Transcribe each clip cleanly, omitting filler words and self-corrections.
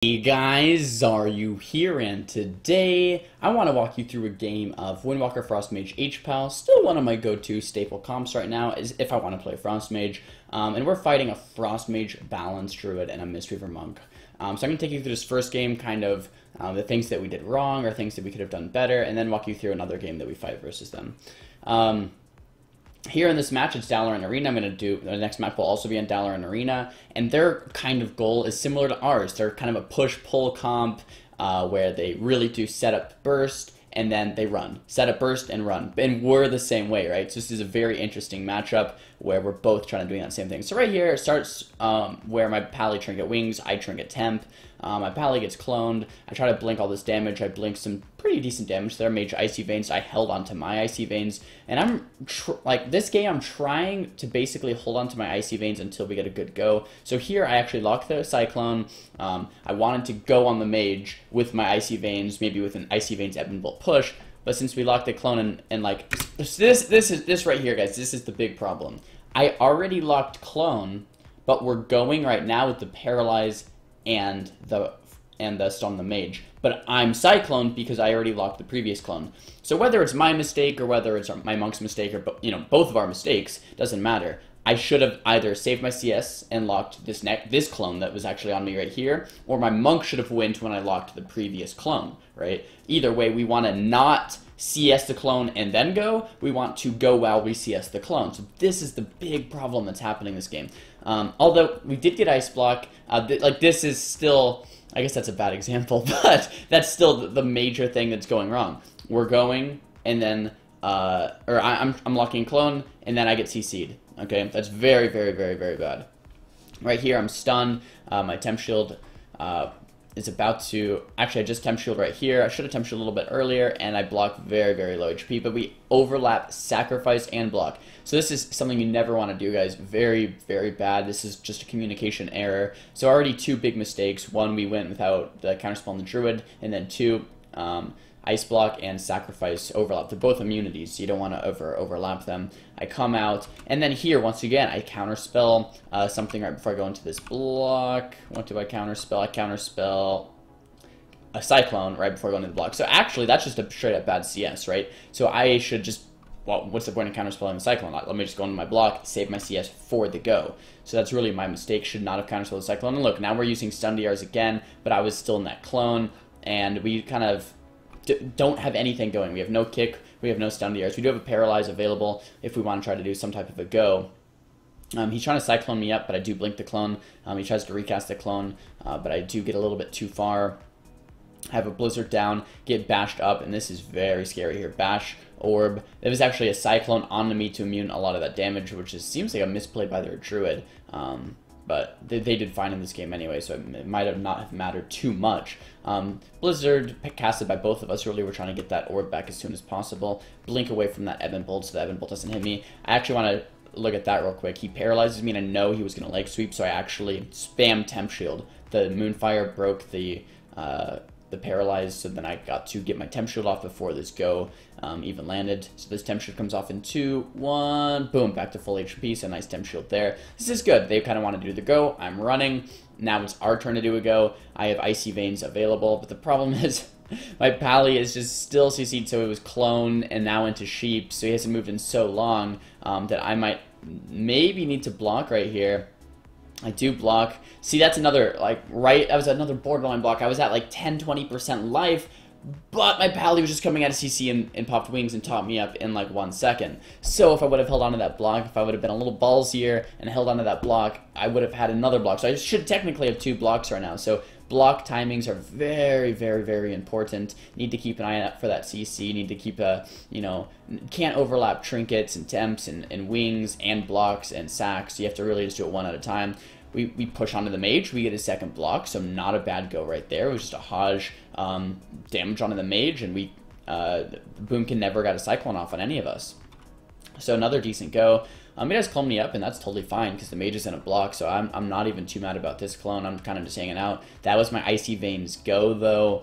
Hey guys, Xaryu here, and today I want to walk you through a game of Windwalker Frostmage H-Pal. Still one of my go-to staple comps right now is if I want to play Frostmage. And we're fighting a Frostmage Balance Druid and a Mistweaver Monk. So I'm going to take you through this first game, kind of the things that we did wrong or things that we could have done better, and then walk you through another game that we fight versus them. Here in this match, it's Dalaran Arena. I'm going to do, the next map will also be in Dalaran Arena, and their kind of goal is similar to ours. They're kind of a push-pull comp where they really do set up burst, and then they run. Set up burst and run. And we're the same way, right? So this is a very interesting matchup where we're both trying to do that same thing. So right here, it starts where my Pally Trinket Wings, I Trinket Temp. My Pally gets cloned. I try to blink all this damage. I blink some pretty decent damage there. Mage Icy Veins. I held onto my Icy Veins. And I'm, like, this game, I'm trying to basically hold onto my Icy Veins until we get a good go. So here, I actually locked the Cyclone. I wanted to go on the Mage with my Icy Veins, maybe with an Icy Veins Ebon Bolt push. But since we locked the clone and like, this right here, guys, this is the big problem. I already locked clone, but we're going right now with the Paralyze and the Stun the Mage. But I'm Cyclone because I already locked the previous clone. So whether it's my mistake or whether it's my Monk's mistake or, you know, both of our mistakes, doesn't matter. I should have either saved my CS and locked this clone that was actually on me right here, or my Monk should have went when I locked the previous clone, right? Either way, we want to not CS the clone and then go. We want to go while we CS the clone. So this is the big problem that's happening this game. Although we did get Ice Block, like this is still, I guess that's a bad example, but that's still the major thing that's going wrong. We're going, and then, I'm locking clone, and then I get CC'd. Okay, that's very, very, very, very bad. Right here, I'm stunned. My Temp Shield is about to... Actually, I just Temp Shield right here. I should have Temp Shield a little bit earlier, and I block very, very low HP. But we overlap Sacrifice and block. So this is something you never want to do, guys. Very, very bad. This is just a communication error. So already two big mistakes. One, we went without the Counterspell on the Druid, and then two... Ice Block and Sacrifice overlap. They're both immunities, so you don't want to overlap them. I come out, and then here, once again, I Counterspell something right before I go into this block. What do I Counterspell? I Counterspell a Cyclone right before I go into the block. So actually, that's just a straight-up bad CS, right? So I should just, well, what's the point of Counterspelling the Cyclone? Let me just go into my block, save my CS for the go. So that's really my mistake. Should not have Counterspelled the Cyclone. And look, now we're using Stun DRs again, but I was still in that clone, and we kind of don't have anything going. We have no kick, we have no stun DRs. We do have a Paralyze available if we want to try to do some type of a go. He's trying to Cyclone me up, but I do blink the clone. He tries to recast the clone, but I do get a little bit too far. Have a Blizzard down, get bashed up, and this is very scary here. Bash, Orb. There was actually a Cyclone onto me to immune a lot of that damage, which seems like a misplay by their Druid. But they did fine in this game anyway, so it might have not have mattered too much. Blizzard casted by both of us. Really, we're trying to get that orb back as soon as possible. Blink away from that Ebon Bolt so the Ebon Bolt doesn't hit me. I actually want to look at that real quick. He paralyzes me, and I know he was going to leg sweep, so I actually spam Temp Shield. The Moonfire broke the Paralyze, so then I got to get my Temp Shield off before this go even landed. So this Temp Shield comes off in 2, 1, boom, back to full HP, so nice Temp Shield there. This is good. They kind of want to do the go. I'm running. Now it's our turn to do a go. I have Icy Veins available, but the problem is my Pally is just still CC'd, so it was clone and now into Sheep, so he hasn't moved in so long that I might maybe need to block right here. I do block. See, that's another, like, that was another borderline block. I was at, like, 10-20% life, but my Pally was just coming out of CC and popped wings and topped me up in, like, 1 second. So if I would have held onto that block, if I would have been a little ballsier and held onto that block, I would have had another block. So I should technically have 2 blocks right now. So block timings are very, very, very important. Need to keep an eye out for that CC. Need to keep you know, can't overlap trinkets and temps and wings and blocks and sacks. You have to really just do it one at a time. We push onto the Mage. We get a second block, so not a bad go right there. It was just a Hodge damage onto the Mage, and Boomkin never got a Cyclone off on any of us. So another decent go. It does clone me up, and that's totally fine because the Mage is in a block, so I'm not even too mad about this clone. I'm kind of just hanging out. That was my Icy Veins go, though,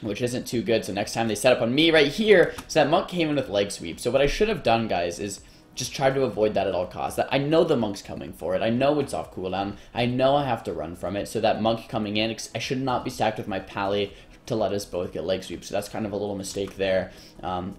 which isn't too good. So next time they set up on me right here, so that Monk came in with leg sweep. So what I should have done, guys, is just try to avoid that at all costs. I know the monk's coming for it. I know it's off cooldown. I know I have to run from it. So that monk coming in, I should not be stacked with my pally to let us both get leg sweep. So that's kind of a little mistake there.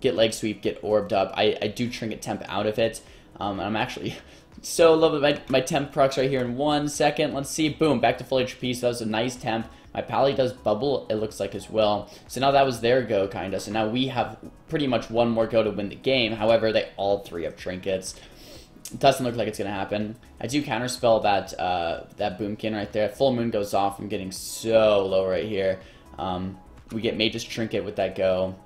Get leg sweep, get orbed up. I do trinket temp out of it. And I'm actually so low with my temp procs right here in 1 second. Let's see. Boom. Back to full HP. So that was a nice temp. My pally does bubble, it looks like, as well. So now that was their go, kind of. So now we have pretty much one more go to win the game. However, they all three have trinkets. It doesn't look like it's going to happen. I do counterspell that Boomkin right there. Full Moon goes off. I'm getting so low right here. We get Mage's Trinket with that go.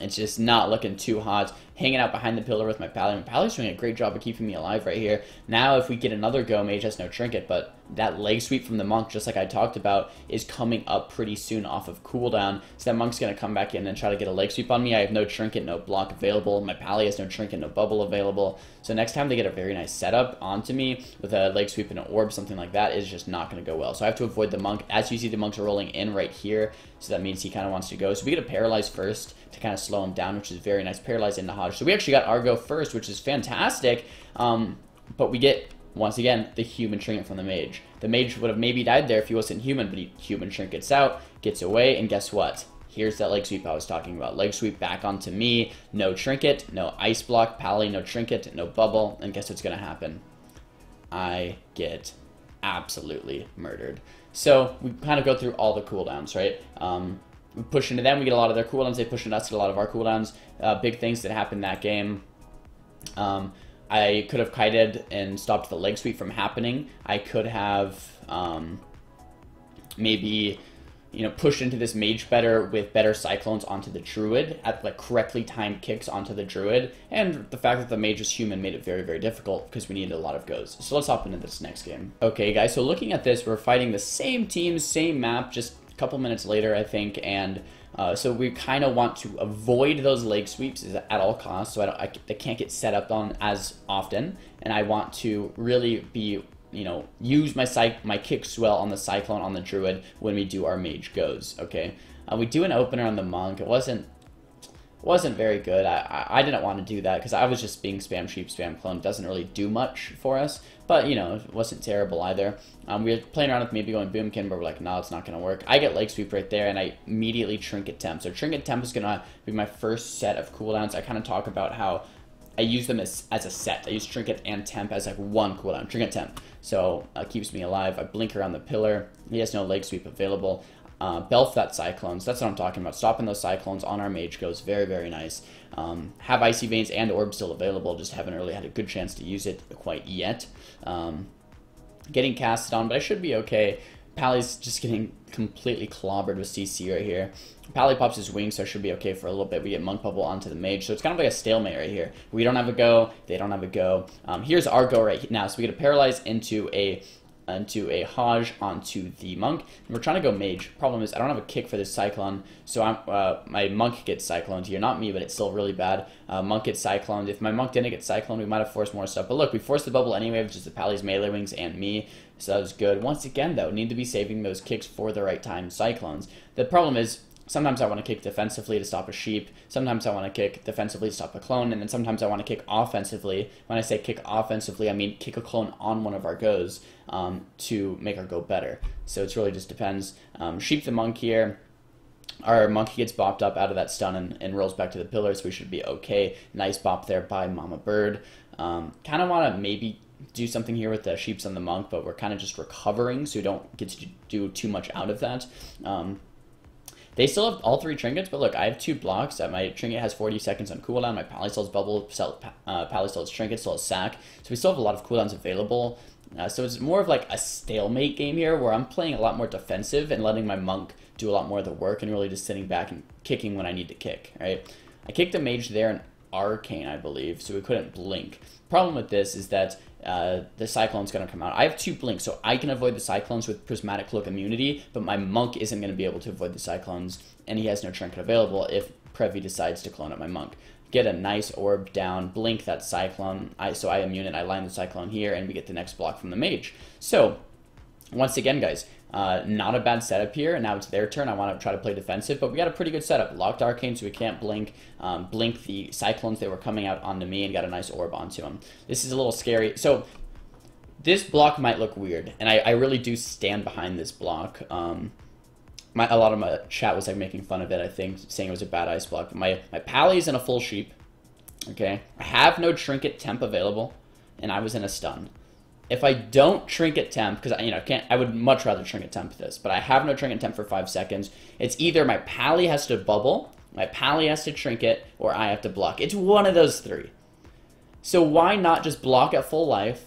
It's just not looking too hot. Hanging out behind the pillar with my pally. My pally's doing a great job of keeping me alive right here. Now if we get another go, Mage has no trinket, but that leg sweep from the monk, just like I talked about, is coming up pretty soon off of cooldown. So that monk's going to come back in and try to get a leg sweep on me. I have no trinket, no block available. My pally has no trinket, no bubble available. So next time they get a very nice setup onto me with a leg sweep and an orb, something like that, is just not going to go well. So I have to avoid the monk. As you see, the monk's rolling in right here. So that means he kind of wants to go. So we get a paralyze first to kind of slow him down, which is very nice. Paralyze into Hodge. So we actually got our go first, which is fantastic. But we get, once again, the human trinket from the mage. The mage would have maybe died there if he wasn't human, but he human trinkets out, gets away, and guess what? Here's that leg sweep I was talking about. Leg sweep back onto me. No trinket, no ice block, pally, no trinket, no bubble, and guess what's going to happen? I get absolutely murdered. So we kind of go through all the cooldowns, right? We push into them, we get a lot of their cooldowns, they push into us, get a lot of our cooldowns. Big things that happened that game. I could have kited and stopped the leg sweep from happening. I could have maybe, you know, pushed into this mage better with better cyclones onto the druid at like correctly timed kicks onto the druid. And the fact that the mage is human made it very, very difficult because we needed a lot of goes. So let's hop into this next game. Okay, guys, so looking at this, we're fighting the same team, same map, just a couple minutes later, I think, and so we kind of want to avoid those leg sweeps at all costs, so I can't get set up on as often, and I want to really be, you know, use my kick swell on the cyclone on the druid when we do our mage goes. Okay, we do an opener on the monk. It wasn't very good. I didn't want to do that because I was just being spam sheep, spam clone. It doesn't really do much for us, but you know, it wasn't terrible either. We were playing around with maybe going boomkin, but we're like, no, it's not going to work. I get leg sweep right there, and I immediately trinket temp. So trinket temp is going to be my first set of cooldowns. I kind of talk about how I use them as a set. I use trinket and temp as like one cooldown, trinket temp. So keeps me alive. I blink around the pillar. He has no leg sweep available. Belf that cyclones. That's what I'm talking about. Stopping those cyclones on our mage goes very, very nice. Have icy veins and orb still available. Just haven't really had a good chance to use it quite yet. Getting casted on, but I should be okay. Pally's just getting completely clobbered with CC right here. Pally pops his wings, so I should be okay for a little bit. We get monk bubble onto the mage, so it's kind of like a stalemate right here. We don't have a go, they don't have a go. Here's our go right now. So we get a paralyze into a Hodge onto the monk, and we're trying to go mage. Problem is I don't have a kick for this cyclone, so my monk gets cycloned here. Not me, but it's still really bad. Monk gets cycloned. If my monk didn't get cycloned, we might have forced more stuff, but look, we forced the bubble anyway, which is the Pally's melee wings and me, so that was good. Once again though, need to be saving those kicks for the right time cyclones. The problem is sometimes I want to kick defensively to stop a sheep, sometimes I want to kick defensively to stop a clone, and then sometimes I want to kick offensively. When I say kick offensively, I mean kick a clone on one of our goes to make our go better. So it really just depends. Sheep the monk here. Our monkey gets bopped up out of that stun and rolls back to the pillar, so we should be okay. Nice bop there by Mama Bird. Kind of want to maybe do something here with the sheeps on the monk, but we're kind of just recovering, so we don't get to do too much out of that. They still have all three trinkets, but look, I have 2 blocks. My trinket has 40 seconds on cooldown. My pally still has bubble, pally still has trinket, still has sack. So we still have a lot of cooldowns available. So it's more of like a stalemate game here where I'm playing a lot more defensive and letting my monk do a lot more of the work and really just sitting back and kicking when I need to kick, right? I kicked the mage there in Arcane, I believe, so we couldn't blink. Problem with this is that the Cyclone's going to come out. I have 2 blinks, so I can avoid the Cyclones with Prismatic Cloak immunity, but my monk isn't going to be able to avoid the Cyclones, and he has no trinket available if Previ decides to clone up my monk. Get a nice orb down, blink that Cyclone, so I immune it, I line the Cyclone here, and we get the next block from the mage. So, once again, guys, Not a bad setup here, and now it's their turn. I want to try to play defensive, but we got a pretty good setup. Locked Arcane, so we can't blink. Blink the Cyclones that were coming out onto me and got a nice orb onto them. This is a little scary. So this block might look weird, and I really do stand behind this block. A lot of my chat was like making fun of it, I think, saying it was a bad ice block. But my Pally's in a full sheep. Okay, I have no trinket temp available, and I was in a stun. If I don't trinket temp, because I would much rather trinket temp this, but I have no trinket temp for 5 seconds. It's either my Pally has to bubble, my Pally has to trinket, or I have to block. It's one of those three. So why not just block at full life?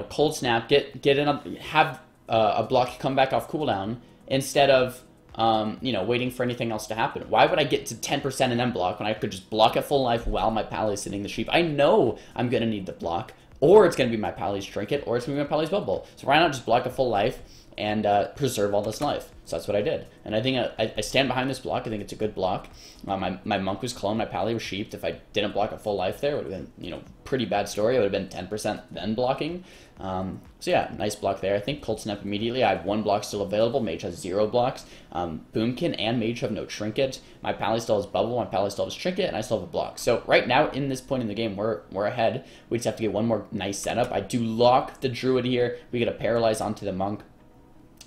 Cold snap, get in, have a block come back off cooldown instead of waiting for anything else to happen. Why would I get to 10% and then block when I could just block at full life while my Pally is sitting the sheep? I know I'm gonna need the block. Or it's going to be my Pally's trinket, or it's going to be my Pally's bubble. So why not just block a full life and preserve all this life? So that's what I did. And I think I stand behind this block. I think it's a good block. My Monk was cloned, my Pally was sheeped. If I didn't block a full life there, it would have been, pretty bad story. It would have been 10% then blocking. So yeah, nice block there. I think Cold Snap immediately. I have 1 block still available. Mage has 0 blocks. Boomkin and Mage have no trinket. My Pally still has bubble. My Pally still has trinket, and I still have a block. So right now, in this point in the game, we're ahead. We just have to get one more nice setup. I do lock the Druid here. We get a Paralyze onto the Monk,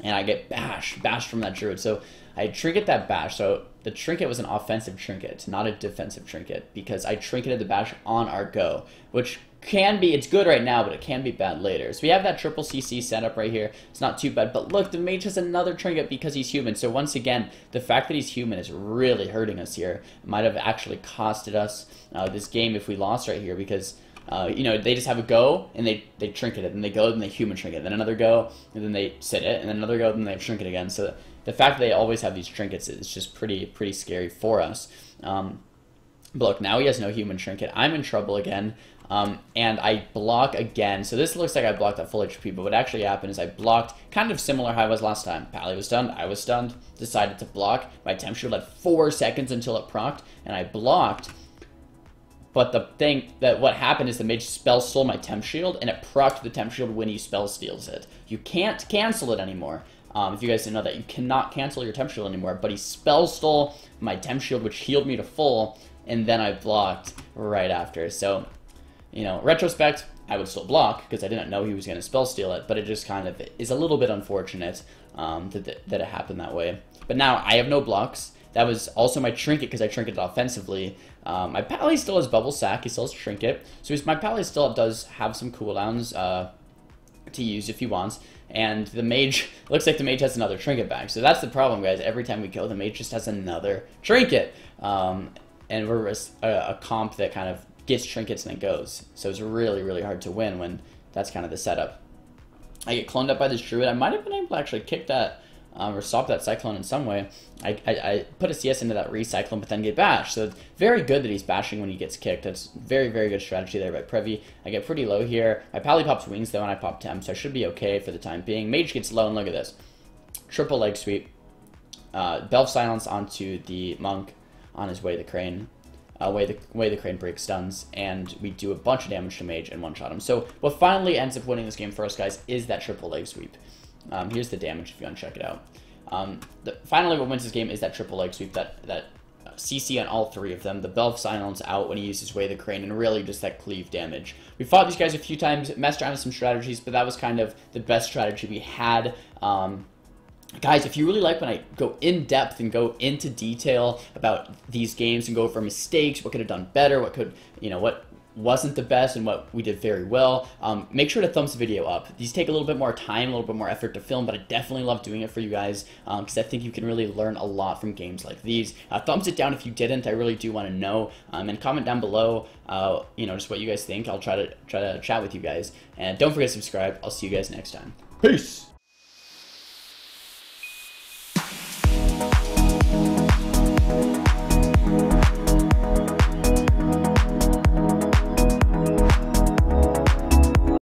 and I get bashed from that Druid. So I trinket that bash. So the trinket was an offensive trinket, not a defensive trinket, because I trinketed the bash on our go, which can be, it's good right now, but it can be bad later. So we have that triple CC setup right here. It's not too bad, but look, the Mage has another trinket because he's human. So once again, the fact that he's human is really hurting us here. It might have actually costed us this game if we lost right here, because they just have a go, and they trinket it, and they go, and they human trinket, then another go, and then they sit it, and then another go, and then they trinket again. So the fact that they always have these trinkets is just pretty scary for us. But look, now he has no human trinket. I'm in trouble again, and I block again. So this looks like I blocked at full HP, but what actually happened is I blocked kind of similar how I was last time. Pally was stunned, I was stunned, decided to block. My temp shield had 4 seconds until it procced, and I blocked. But the thing that what happened is the Mage spell stole my temp shield, and it procced the temp shield when he spell steals it. You can't cancel it anymore. If you guys didn't know that, you cannot cancel your temp shield anymore. But he spell stole my temp shield, which healed me to full, and then I blocked right after. So, retrospect, I would still block because I didn't know he was going to spell steal it. But it just kind of is a little bit unfortunate that it happened that way. But now I have no blocks. That was also my trinket because I trinketed offensively. My Pally still has bubble sack. He still has trinket. So my Pally still does have some cooldowns to use if he wants. And the Mage, looks like the Mage has another trinket back. So that's the problem, guys. Every time we go, the Mage just has another trinket. And we're a comp that kind of gets trinkets and then goes. So it's really hard to win when that's kind of the setup. I get cloned up by this Druid. I might have been able to actually kick that or stop that Cyclone in some way. I put a CS into that Recyclone, but then get bashed. So it's very good that he's bashing when he gets kicked. That's very good strategy there by Previ. I get pretty low here. My Pally pops wings, though, and I pop temp, so I should be okay for the time being. Mage gets low, and look at this. Triple leg sweep. Belf silence onto the Monk on his way to the Crane. Way the Crane breaks stuns, and we do a bunch of damage to Mage and one-shot him. So what finally ends up winning this game for us, guys, is that triple leg sweep. Here's the damage if you want to check it out. Finally, what wins this game is that triple leg sweep, that CC on all 3 of them. The Belf silence out when he uses Way the Crane, and really just that cleave damage. We fought these guys a few times, messed around with some strategies, but that was kind of the best strategy we had. Guys, if you really like when I go in depth and go into detail about these games and go over mistakes, what could have done better, what could, what wasn't the best and what we did very well, make sure to thumbs the video up. These take a little bit more time, a little bit more effort to film, but I definitely love doing it for you guys because I think you can really learn a lot from games like these. Thumbs it down if you didn't. I really do want to know, and comment down below, just what you guys think. I'll try to chat with you guys, and don't forget to subscribe. I'll see you guys next time. Peace.